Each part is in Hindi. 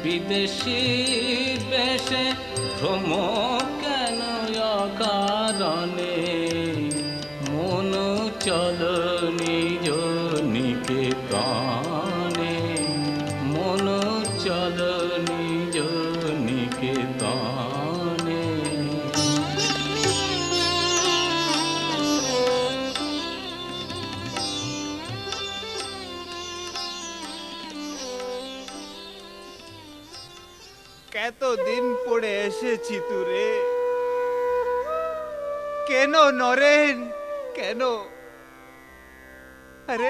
বিদেশি বেশে ভ্রম কেন অকারণে, মন চল নিজ নিকেতনে, মন চল নিজ নিকেতনে। এতদিন পড়ে এসেছি তুরে, কেন नरेन কেন? अरे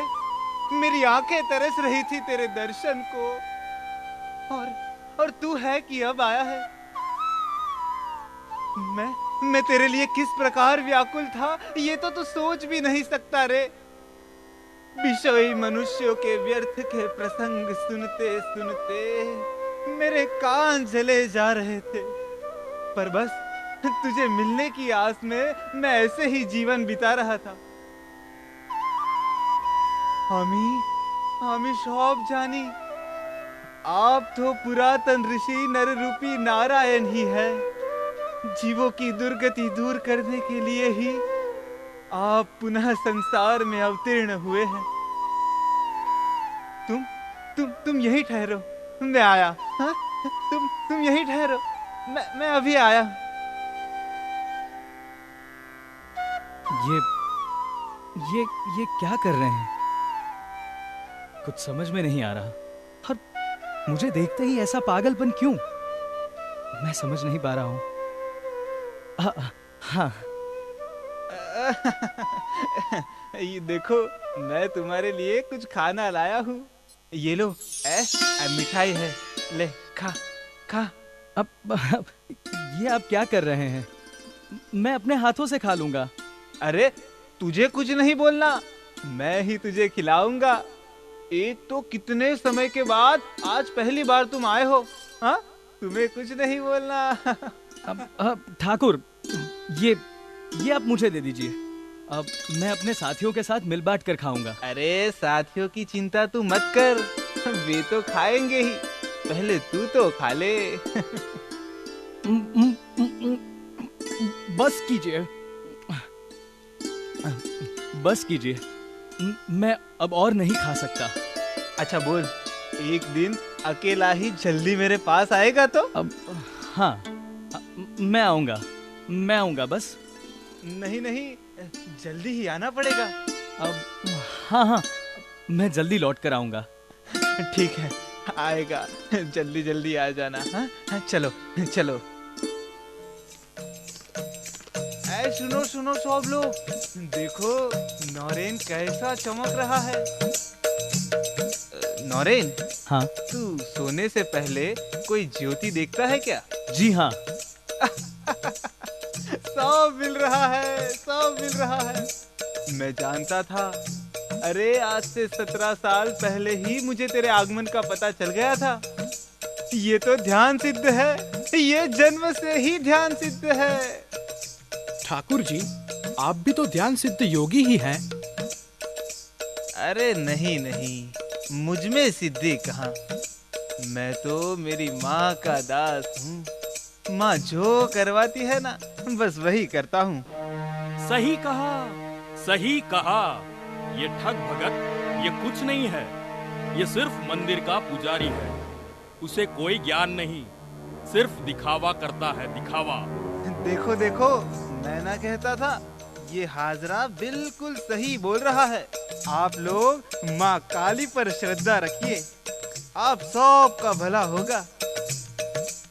मेरी आंखें तरस रही थी तेरे दर्शन को, और तू है कि अब आया है। मैं तेरे लिए किस प्रकार व्याकुल था ये तो तू सोच भी नहीं सकता रे। विषयी मनुष्यों के व्यर्थ के प्रसंग सुनते सुनते मेरे कान जले जा रहे थे, पर बस तुझे मिलने की आस में मैं ऐसे ही जीवन बिता रहा था। আমি সব জানি, आप तो पुरातन ऋषि नररूपी नारायण ही है। जीवों की दुर्गति दूर करने के लिए ही आप पुनः संसार में अवतीर्ण हुए हैं। तुम यहीं ठहरो, मैं आया। हाँ? तुम यहीं ठहरो, मैं अभी आया। ये क्या कर रहे हैं? कुछ समझ में नहीं आ रहा। और मुझे देखते ही ऐसा पागलपन क्यों? मैं समझ नहीं पा रहा हूं। हाँ ये देखो, मैं तुम्हारे लिए कुछ खाना लाया हूँ। ये लो, मिठाई है, ले खा खा। अब ये आप क्या कर रहे हैं? मैं अपने हाथों से खा लूंगा। अरे तुझे कुछ नहीं बोलना, मैं ही तुझे खिलाऊंगा। एक तो कितने समय के बाद आज पहली बार तुम आए हो। हाँ, तुम्हें कुछ नहीं बोलना। अब ठाकुर, ये आप मुझे दे दीजिए। अब मैं अपने साथियों के साथ मिल बांट कर खाऊंगा। अरे साथियों की चिंता तू मत कर, वे तो खाएंगे ही, पहले तू तो खा ले। बस कीजिए, बस कीजिए, मैं अब और नहीं खा सकता। अच्छा बोल, एक दिन अकेला ही जल्दी मेरे पास आएगा तो? अब हाँ, मैं आऊंगा बस। नहीं, जल्दी ही आना पड़ेगा। अब हाँ, मैं जल्दी लौट कर आऊंगा। ठीक है, आएगा, जल्दी आ जाना। हाँ, चलो चलो। सुनो सब लोग, देखो नरेन कैसा चमक रहा है। नरेन, हाँ? तू सोने से पहले कोई ज्योति देखता है क्या? जी हाँ। सब मिल रहा है। मैं जानता था। अरे आज से 17 साल पहले ही मुझे तेरे आगमन का पता चल गया था। ये तो ध्यान सिद्ध है, ये जन्म से ही ध्यान सिद्ध है। ठाकुर जी, आप भी तो ध्यान सिद्ध योगी ही हैं। अरे नहीं, मुझ में सिद्धि कहाँ। मैं तो मेरी माँ का दास हूँ। माँ जो करवाती है ना, बस वही करता हूँ। सही कहा। ये ठग भगत ये कुछ नहीं है, ये सिर्फ मंदिर का पुजारी है। उसे कोई ज्ञान नहीं, सिर्फ दिखावा करता है, दिखावा। देखो, मैं ना कहता था, ये हाजरा बिल्कुल सही बोल रहा है। आप लोग माँ काली पर श्रद्धा रखिए, आप सब का भला होगा।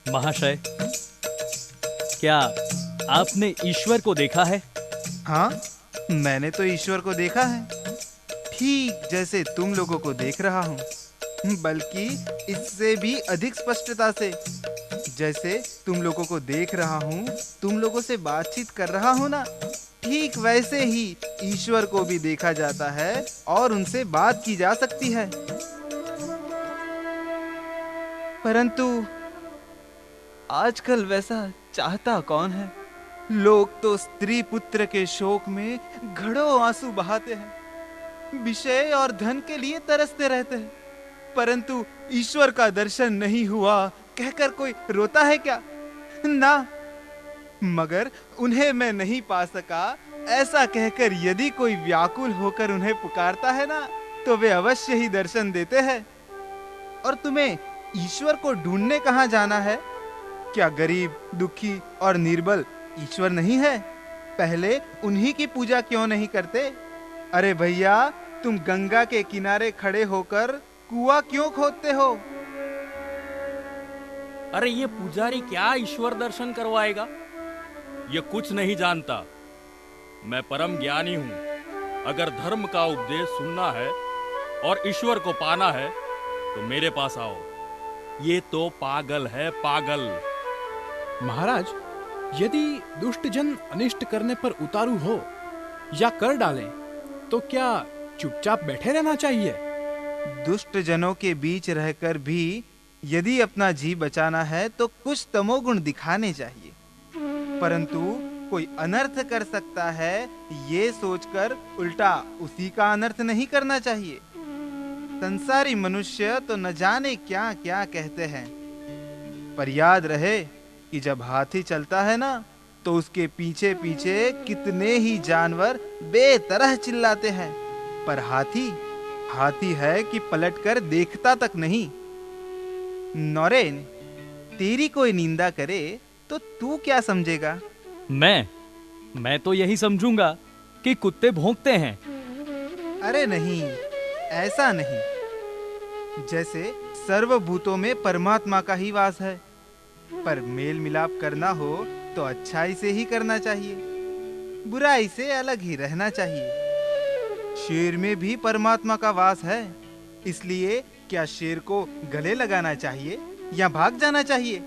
महाशय, क्या आपने ईश्वर को देखा है? हाँ, मैंने तो ईश्वर को देखा है, ठीक जैसे तुम लोगों को देख रहा हूँ, बल्कि इससे भी अधिक स्पष्टता से। जैसे तुम लोगों को देख रहा हूँ, तुम लोगों से बातचीत कर रहा हूँ ना, ठीक वैसे ही ईश्वर को भी देखा जाता है और उनसे बात की जा सकती है। परंतु आजकल वैसा चाहता कौन है? लोग तो स्त्री पुत्र के शोक में घड़ों आंसू बहाते हैं, विषय और धन के लिए तरसते रहते हैं। परंतु ईश्वर का दर्शन नहीं हुआ कहकर कोई रोता है क्या? ना। मगर उन्हें मैं नहीं पा सका ऐसा कहकर यदि कोई व्याकुल होकर उन्हें पुकारता है ना, तो वे अवश्य ही दर्शन देते हैं। और तुम्हें ईश्वर को ढूंढने कहां जाना है? क्या गरीब, दुखी और निर्बल ईश्वर नहीं है? पहले उन्हीं की पूजा क्यों नहीं करते? अरे भैया, तुम गंगा के किनारे खड़े होकर कुआं क्यों खोदते हो? अरे ये पुजारी क्या ईश्वर दर्शन करवाएगा? ये कुछ नहीं जानता। मैं परम ज्ञानी हूं। अगर धर्म का उपदेश सुनना है और ईश्वर को पाना है तो मेरे पास आओ। ये तो पागल है, पागल। महाराज, यदि दुष्ट जन अनिष्ट करने पर उतारू हो या कर डालें, तो क्या चुपचाप बैठे रहना चाहिए? दुष्ट जनों के बीच रहकर भी यदि अपना जी बचाना है तो कुछ तमोगुण दिखाने चाहिए, परंतु कोई अनर्थ कर सकता है ये सोचकर उल्टा उसी का अनर्थ नहीं करना चाहिए। संसारी मनुष्य तो न जाने क्या क्या कहते हैं, पर याद रहे कि जब हाथी चलता है ना, तो उसके पीछे पीछे कितने ही जानवर बेतरह चिल्लाते हैं, पर हाथी है कि पलटकर देखता तक नहीं। नौरेन, तेरी कोई निंदा करे तो तू क्या समझेगा? मैं तो यही समझूंगा कि कुत्ते भौंकते हैं। अरे नहीं, ऐसा नहीं। जैसे सर्वभूतों में परमात्मा का ही वास है, पर मेल मिलाप करना हो तो अच्छाई से ही करना चाहिए, बुराई से अलग ही रहना चाहिए। शेर में भी परमात्मा का वास है, इसलिए क्या शेर को गले लगाना चाहिए या भाग जाना चाहिए?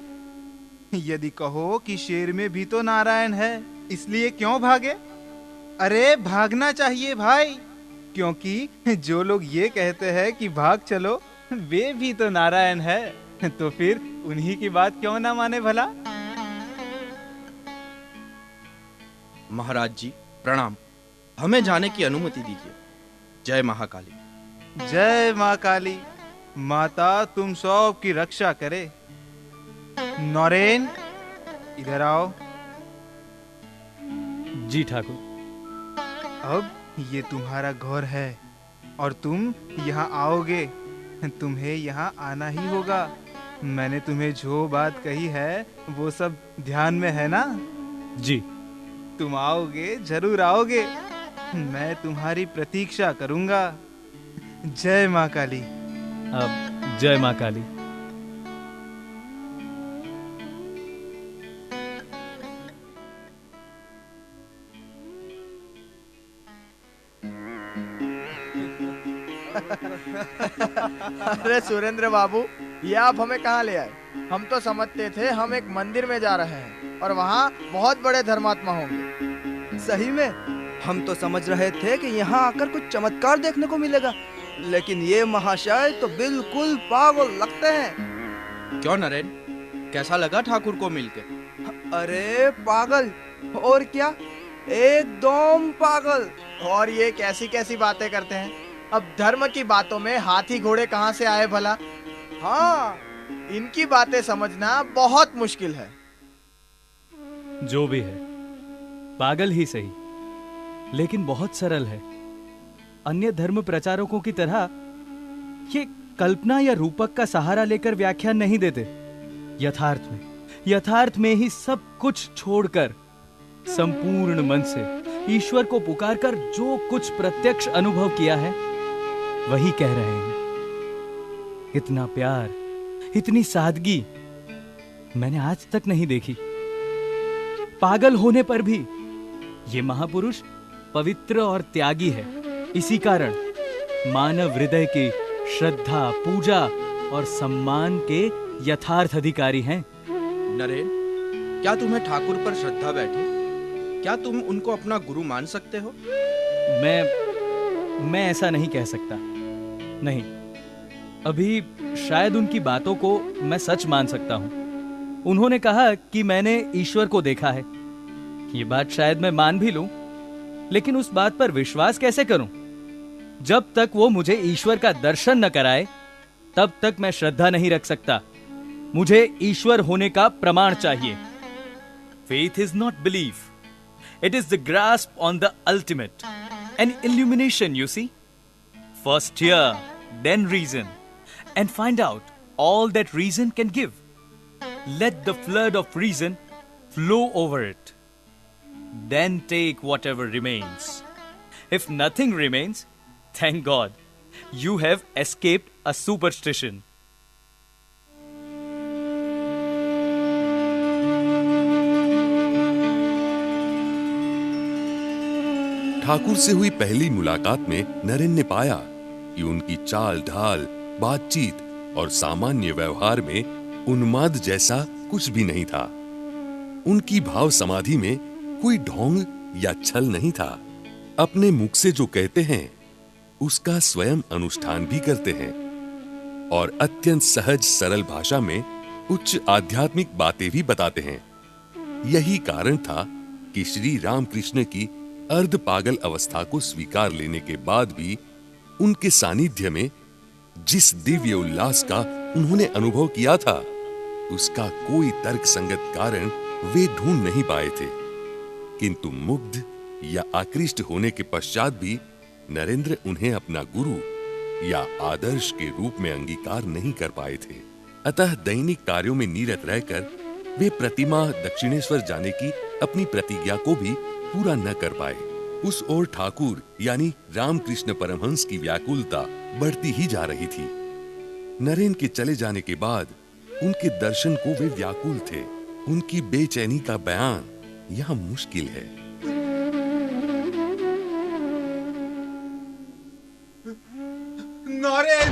यदि कहो कि शेर में भी तो नारायण है, इसलिए क्यों भागे? अरे भागना चाहिए भाई, क्योंकि जो लोग ये कहते हैं कि भाग चलो, वे भी तो नारायण है, तो फिर उन्हीं की बात क्यों ना माने भला? महाराज जी प्रणाम, हमें जाने की अनुमति दीजिए। जय महाकाली। जय माँ काली, माता तुम सब की रक्षा करे। नौरेन, इधर आओ। जी ठाकुर। अब ये तुम्हारा घर है और तुम यहाँ आओगे, तुम्हें यहाँ आना ही होगा। मैंने तुम्हें जो बात कही है वो सब ध्यान में है ना? जी। तुम आओगे, जरूर आओगे। मैं तुम्हारी प्रतीक्षा करूंगा। जय माँ काली। अब जय माँ काली। अरे सुरेंद्र बाबू, ये आप हमें कहाँ ले आए? हम तो समझते थे हम एक मंदिर में जा रहे हैं और वहाँ बहुत बड़े धर्मात्मा होंगे। सही में हम तो समझ रहे थे कि यहाँ आकर कुछ चमत्कार देखने को मिलेगा, लेकिन ये महाशय तो बिल्कुल पागल लगते हैं। क्यों नरेन, कैसा लगा ठाकुर को मिलकर? अरे पागल, और क्या, एकदम पागल। और ये कैसी कैसी बातें करते हैं? अब धर्म की बातों में हाथी घोड़े कहाँ से आए भला? हाँ, इनकी बातें समझना बहुत मुश्किल है। जो भी है, पागल ही सही, लेकिन बहुत सरल है। अन्य धर्म प्रचारकों की तरह ये कल्पना या रूपक का सहारा लेकर व्याख्यान नहीं देते। यथार्थ में ही सब कुछ छोड़कर संपूर्ण मन से ईश्वर को पुकारकर जो कुछ प्रत्यक्ष अनुभव किया है वही कह रहे हैं। इतना प्यार, इतनी सादगी मैंने आज तक नहीं देखी। पागल होने पर भी ये महापुरुष पवित्र और त्यागी है। इसी कारण मानव हृदय की श्रद्धा, पूजा और सम्मान के यथार्थ अधिकारी हैं। नरेन, क्या तुम्हें ठाकुर पर श्रद्धा बैठे? क्या तुम उनको अपना गुरु मान सकते हो? मैं ऐसा नहीं कह सकता। नहीं, अभी शायद उनकी बातों को मैं सच मान सकता हूं। उन्होंने कहा कि मैंने ईश्वर को देखा है। ये बात शायद मैं मान भी लूं, लेकिन उस बात पर विश्वास कैसे करूं जब तक वो मुझे ईश्वर का दर्शन न कराए तब तक मैं श्रद्धा नहीं रख सकता। मुझे ईश्वर होने का प्रमाण चाहिए। Faith is not belief. It is the grasp on the ultimate. An illumination, you see. First hear, then reason, and find out all that reason can give. Let the flood of reason flow over it. Then take whatever remains. If nothing remains, thank God, you have escaped a superstition. Thakur से हुई पहली मुलाकात में नरेन ने पाया कि उनकी चाल ढाल, बातचीत और सामान्य व्यवहार में उन्माद जैसा कुछ भी नहीं था। उनकी भाव समाधि में कोई ढोंग या छल नहीं था। अपने मुख से जो कहते हैं उसका स्वयं अनुष्ठान भी करते हैं और अत्यंत सहज सरल भाषा में उच्च आध्यात्मिक बातें भी बताते हैं। यही कारण था कि श्री रामकृष्ण की अर्ध पागल अवस्था को स्वीकार लेने के बाद भी उनके सानिध्य में जिस दिव्य उल्लास का उन्होंने अनुभव किया था, उसका कोई तर्क संगत कारण वे ढूंढ नहीं पाए थे। किंतु मुग्ध या आकृष्ट होने के पश्चात भी नरेंद्र उन्हें अपना गुरु या आदर्श के रूप में अंगीकार नहीं कर पाए थे। अतः दैनिक कार्यों में निरत रहकर वे प्रतिमा दक्षिणेश्वर जाने की अपनी प्रतिज्ञा को भी पूरा न कर पाए। उस ओर ठाकुर यानी रामकृष्ण परमहंस की व्याकुलता बढ़ती ही जा रही थी। नरेन के चले जाने के बाद उनके दर्शन को वे व्याकुल थे। उनकी बेचैनी का बयान यहां मुश्किल है। नरेन,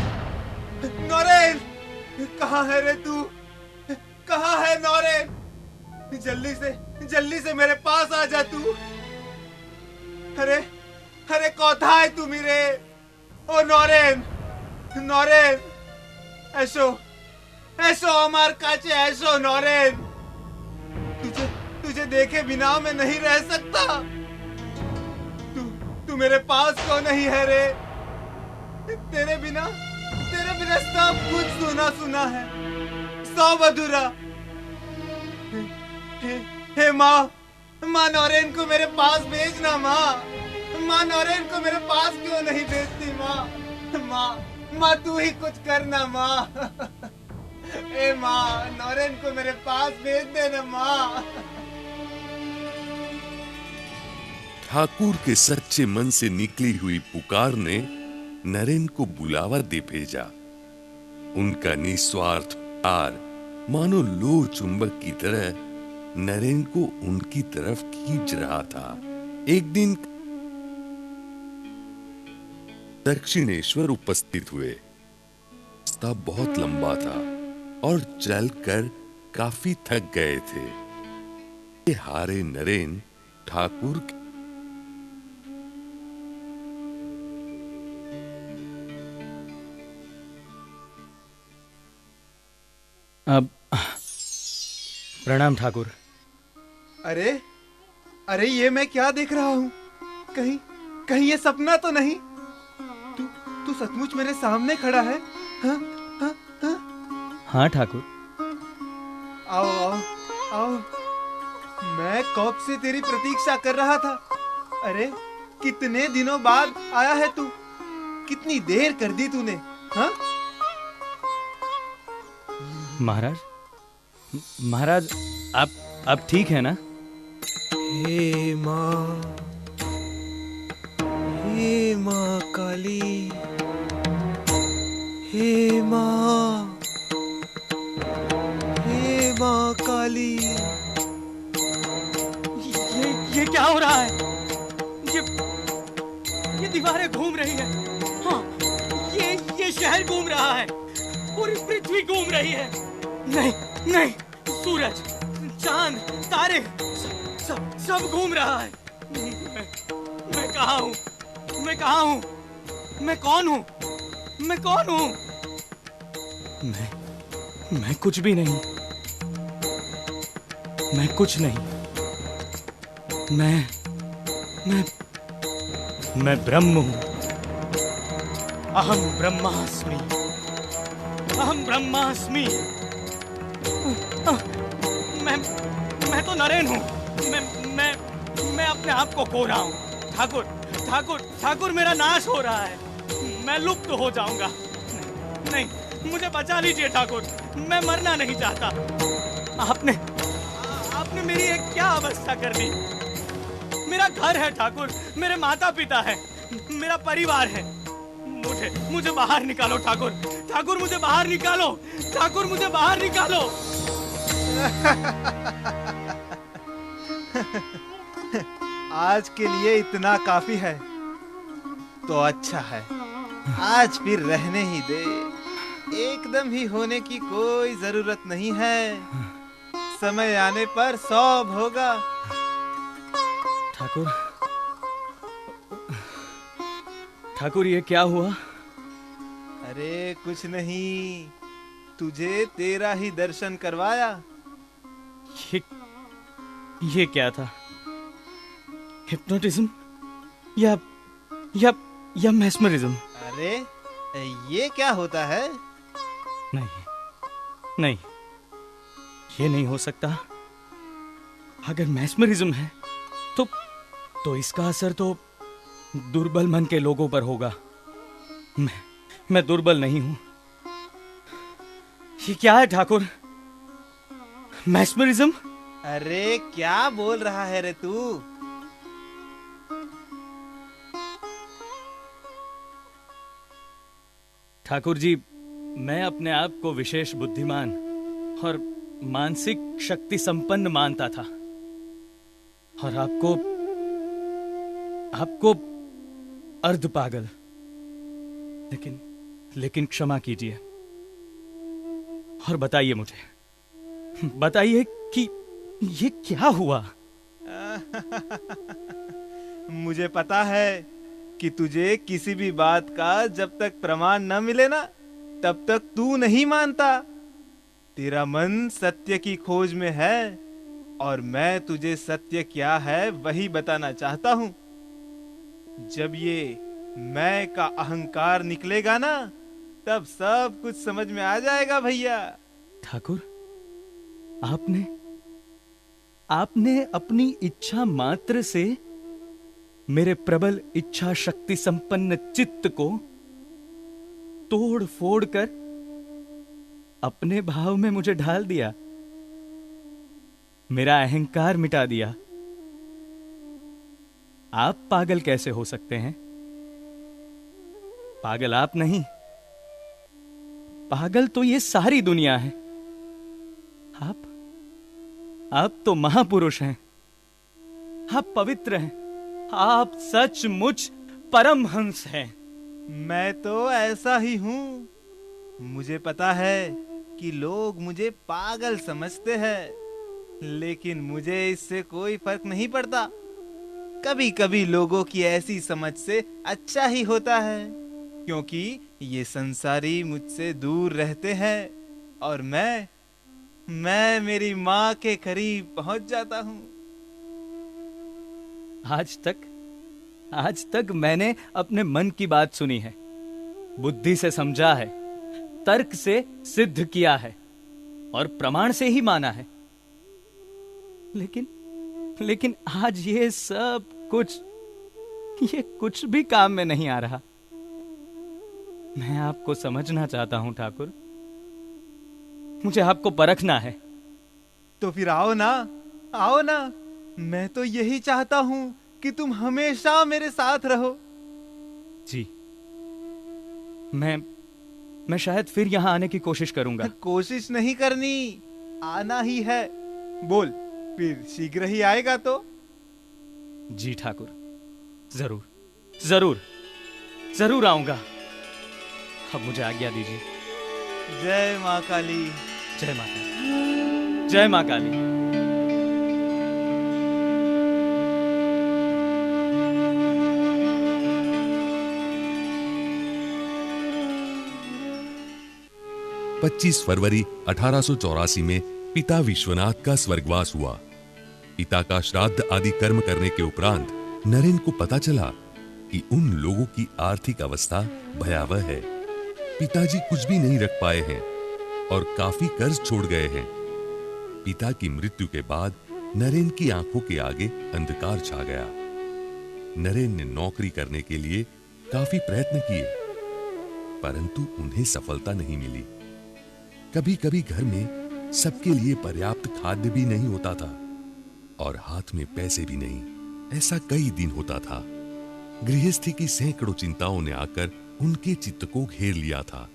नरेन, कहाँ है रे तू? कहाँ है नरेन? जल्दी से मेरे पास आ जा तू। अरे कौथा है तू मेरे? ओ नरेन, नरेन, ऐसो हमार काचे ऐसो नरेन। तुझे देखे बिना मैं नहीं रह सकता। तू मेरे पास क्यों नहीं है रे? तेरे बिना सब कुछ सुना है, सब अधूरा। हे माँ नौरेन को मेरे पास भेजना। माँ नौरेन को मेरे पास क्यों नहीं भेजती? माँ तू ही कुछ करना माँ। ए माँ, नौरेन को मेरे पास भेज देना माँ। ठाकुर के सच्चे मन से निकली हुई पुकार ने नरेन को बुलावा दे भेजा। उनका निस्वार्थ प्यार मानो लोह चुंबक की तरह नरेन को उनकी तरफ खींच रहा था। एक दिन दक्षिणेश्वर उपस्थित हुए। रास्ता बहुत लंबा था और चलकर काफी थक गए थे। हारे नरेन ठाकुर अब प्रणाम ठाकुर। अरे ये मैं क्या देख रहा हूँ? कहीं ये सपना तो नहीं? तू सचमुच मेरे सामने खड़ा है? हाँ ठाकुर। आओ। मैं कब से तेरी प्रतीक्षा कर रहा था। अरे कितने दिनों बाद आया है तू। कितनी देर कर दी तूने। हाँ महाराज आप ठीक है ना? हे माँ काली, हे माँ काली। ये क्या हो रहा है? ये दीवारें घूम रही है। हाँ, ये शहर घूम रहा है, पूरी पृथ्वी घूम रही है। नहीं, सूरज, चांद, तारे सब घूम रहा है। मैं कहाँ हूँ? मैं कौन हूँ? मैं कुछ भी नहीं। मैं कुछ नहीं। मैं ब्रह्म हूँ। अहम ब्रह्मास्मि। अहम ब्रह्मास्मि। मैं तो नरेन हूँ। मैं अपने आप को खो रहा हूँ। ठाकुर ठाकुर ठाकुर, मेरा नाश हो रहा है। मैं लुप्त हो जाऊंगा। नहीं, मुझे बचा लीजिए ठाकुर, मैं मरना नहीं चाहता। आपने मेरी एक क्या अवस्था कर दी। मेरा घर है ठाकुर, मेरे माता पिता है, मेरा परिवार है। मुझे बाहर निकालो ठाकुर। ठाकुर मुझे बाहर निकालो। ठाकुर मुझे बाहर निकालो। आज के लिए इतना काफी है तो अच्छा है। आज फिर रहने ही दे। एकदम ही होने की कोई जरूरत नहीं है। समय आने पर सब होगा। ठाकुर ये क्या हुआ? अरे कुछ नहीं, तुझे तेरा ही दर्शन करवाया। ये क्या था? हिप्नोटिज्म या मैस्मरिज्म? अरे ये क्या होता है? नहीं, ये नहीं हो सकता। अगर मैस्मरिज्म है तो इसका असर तो दुर्बल मन के लोगों पर होगा। मैं दुर्बल नहीं हूं। ये क्या है ठाकुर? मैस्मरिज्म? अरे क्या बोल रहा है रे तू? ठाकुर जी, मैं अपने आप को विशेष बुद्धिमान और मानसिक शक्ति संपन्न मानता था, और आपको अर्ध पागल। लेकिन क्षमा कीजिए और बताइए कि ये क्या हुआ? मुझे पता है कि तुझे किसी भी बात का जब तक प्रमाण न मिले ना, तब तक तू नहीं मानता। तेरा मन सत्य की खोज में है और मैं तुझे सत्य क्या है वही बताना चाहता हूं। जब ये मैं का अहंकार निकलेगा ना, तब सब कुछ समझ में आ जाएगा भैया। ठाकुर, आपने अपनी इच्छा मात्र से मेरे प्रबल इच्छा शक्ति संपन्न चित्त को तोड़ फोड़ कर अपने भाव में मुझे ढाल दिया, मेरा अहंकार मिटा दिया। आप पागल कैसे हो सकते हैं? पागल आप नहीं, पागल तो ये सारी दुनिया है। आप तो महापुरुष हैं, आप पवित्र हैं, आप सचमुच परमहंस हैं। मैं तो ऐसा ही हूं। मुझे पता है कि लोग मुझे पागल समझते हैं, लेकिन मुझे इससे कोई फर्क नहीं पड़ता। कभी कभी लोगों की ऐसी समझ से अच्छा ही होता है, क्योंकि ये संसारी मुझसे दूर रहते हैं और मैं मेरी माँ के करीब पहुंच जाता हूं। आज तक मैंने अपने मन की बात सुनी है, बुद्धि से समझा है, तर्क से सिद्ध किया है और प्रमाण से ही माना है। लेकिन आज ये सब कुछ भी काम में नहीं आ रहा। मैं आपको समझना चाहता हूं ठाकुर, मुझे आपको परखना है। तो फिर आओ ना। मैं तो यही चाहता हूं कि तुम हमेशा मेरे साथ रहो। जी, मैं शायद फिर यहां आने की कोशिश करूंगा। कोशिश नहीं करनी, आना ही है। बोल, फिर शीघ्र ही आएगा तो? जी ठाकुर, जरूर आऊंगा। अब मुझे आज्ञा दीजिए। जय माँ काली। जय माँ काली। जय माँ काली। पच्चीस फरवरी 1884 में पिता विश्वनाथ का स्वर्गवास हुआ। पिता का श्राद्ध आदि कर्म करने के उपरांत नरेन को पता चला कि उन लोगों की आर्थिक अवस्था भयावह है। पिताजी कुछ भी नहीं रख पाए हैं और काफी कर्ज छोड़ गए हैं। पिता की मृत्यु के बाद नरेन की आंखों के आगे अंधकार छा गया। नरेन ने नौकरी करने के लिए काफी प्रयत्न किए, परंतु उन्हें सफलता नहीं मिली। कभी कभी घर में सबके लिए पर्याप्त खाद्य भी नहीं होता था और हाथ में पैसे भी नहीं। ऐसा कई दिन होता था। गृहस्थी की सैकड़ों चिंताओं ने आकर उनके चित्त को घेर लिया था।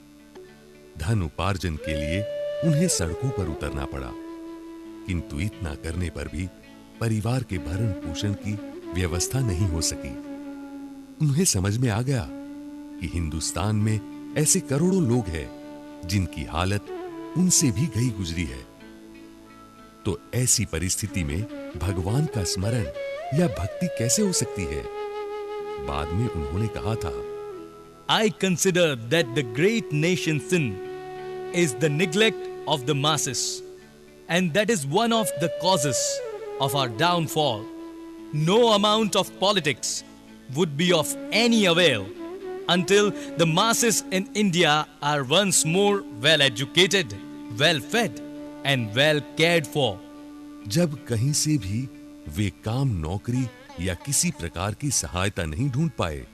धन उपार्जन के लिए उन्हें सड़कों पर उतरना पड़ा, किंतु इतना करने पर भी परिवार के भरण पोषण की व्यवस्था नहीं हो सकी। उन्हें समझ में आ गया कि हिंदुस्तान में ऐसे करोड़ों लोग हैं जिनकी हालत उनसे भी गई गुजरी है। तो ऐसी परिस्थिति में भगवान का स्मरण या भक्ति कैसे हो सकती है? बाद में उन्होंने कहा था, I consider that the great nation sin is the neglect of the masses, and that is one of the causes of our downfall. No amount of politics would be of any avail until the masses in India are once more well educated, well fed, and well cared for. जब कहीं से भी वे काम, नौकरी या किसी प्रकार की सहायता नहीं ढूंढ पाए,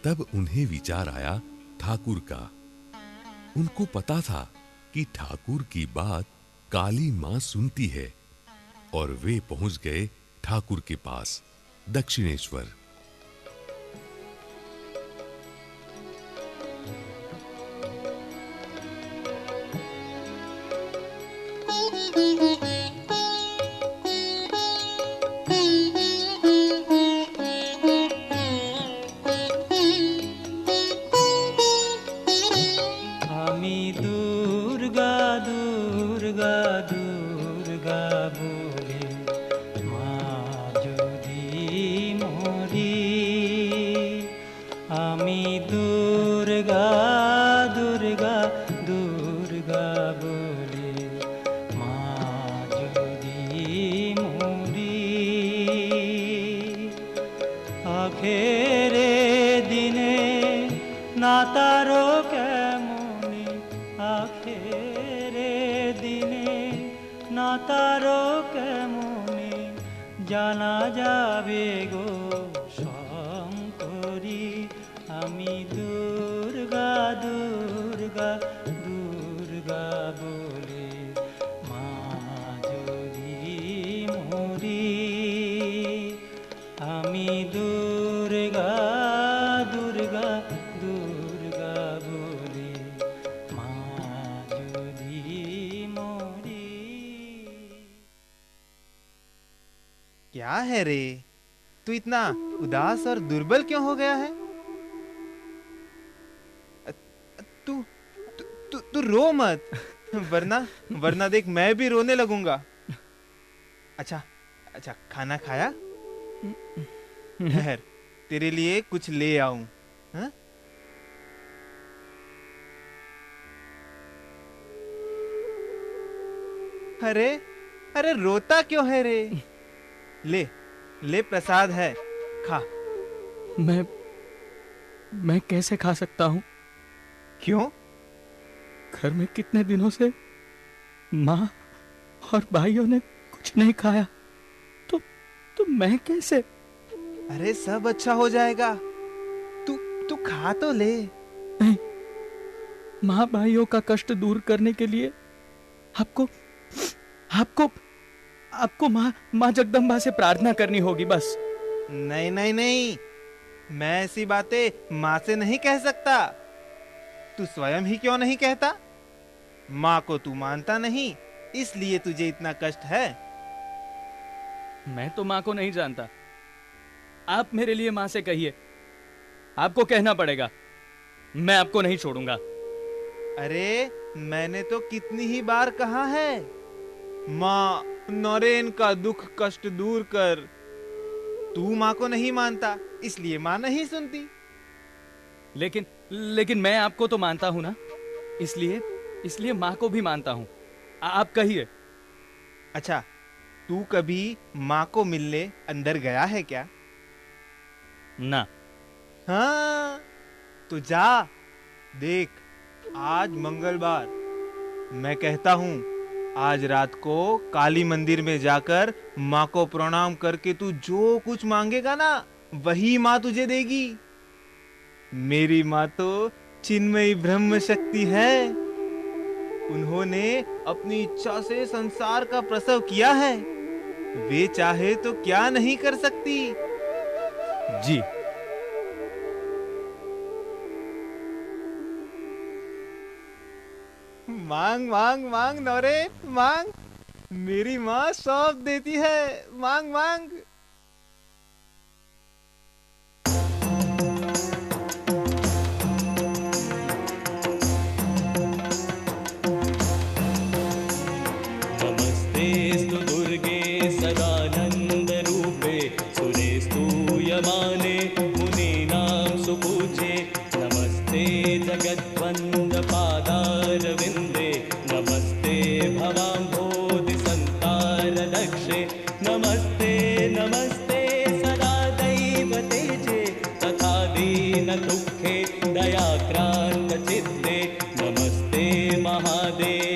तब उन्हें विचार आया ठाकुर का। उनको पता था कि ठाकुर की बात काली मां सुनती है, और वे पहुंच गए ठाकुर के पास, दक्षिणेश्वर। क्या है रे, तू इतना उदास और दुर्बल क्यों हो गया है? तू तू तू रो मत, वरना देख मैं भी रोने लगूंगा। अच्छा अच्छा, खाना खाया? ठहर, तेरे लिए कुछ ले आऊं। हाँ? अरे अरे, रोता क्यों है रे? ले ले, प्रसाद है, खा। मैं कैसे खा सकता हूं? क्यों? घर में कितने दिनों से माँ और भाइयों ने कुछ नहीं खाया, तो मैं कैसे? अरे सब अच्छा हो जाएगा, तू खा तो ले। नहीं, माँ भाइयों का कष्ट दूर करने के लिए आपको माँ जगदम्बा से प्रार्थना करनी होगी बस। नहीं नहीं नहीं, मैं ऐसी बातें माँ से नहीं कह सकता। तू स्वयं ही क्यों नहीं कहता? माँ को तू मानता नहीं, इसलिए तुझे इतना कष्ट है। मैं तो माँ को नहीं जानता। आप मेरे लिए माँ से कहिए, आपको कहना पड़ेगा। मैं आपको नहीं छोड़ूंगा। अरे मैंने तो कितनी ही बार कहा है, माँ नरेन का दुख कष्ट दूर कर। तू माँ को नहीं मानता, इसलिए माँ नहीं सुनती। लेकिन मैं आपको तो मानता हूं ना, इसलिए माँ को भी मानता हूं। आप कहिए। अच्छा, तू कभी माँ को मिलने अंदर गया है क्या? ना। हाँ, तो जा, देख आज मंगलवार, मैं कहता हूँ आज रात को काली मंदिर में जाकर माँ को प्रणाम करके तू जो कुछ मांगेगा ना, वही माँ तुझे देगी। मेरी माँ तो चिन्मयी ब्रह्म शक्ति है। उन्होंने अपनी इच्छा से संसार का प्रसव किया है। वे चाहे तो क्या नहीं कर सकती। जी। मांग मांग मांग नौरे मांग, मेरी माँ सौंप देती है। मांग मांग। नमस्तेस्तु दुर्गे सदानन्दरूपे सुरेस्तूयमाने मुनीनां सुपूज्ये नमस्ते जगद्वन्द्वपादारविन्दे नमस्ते भवाम्भोधिसन्तानदक्षे नमस्ते नमस्ते सदा दैवतेजे तथा दीनदुःखे दयाक्रान्तचित्ते नमस्ते महादेव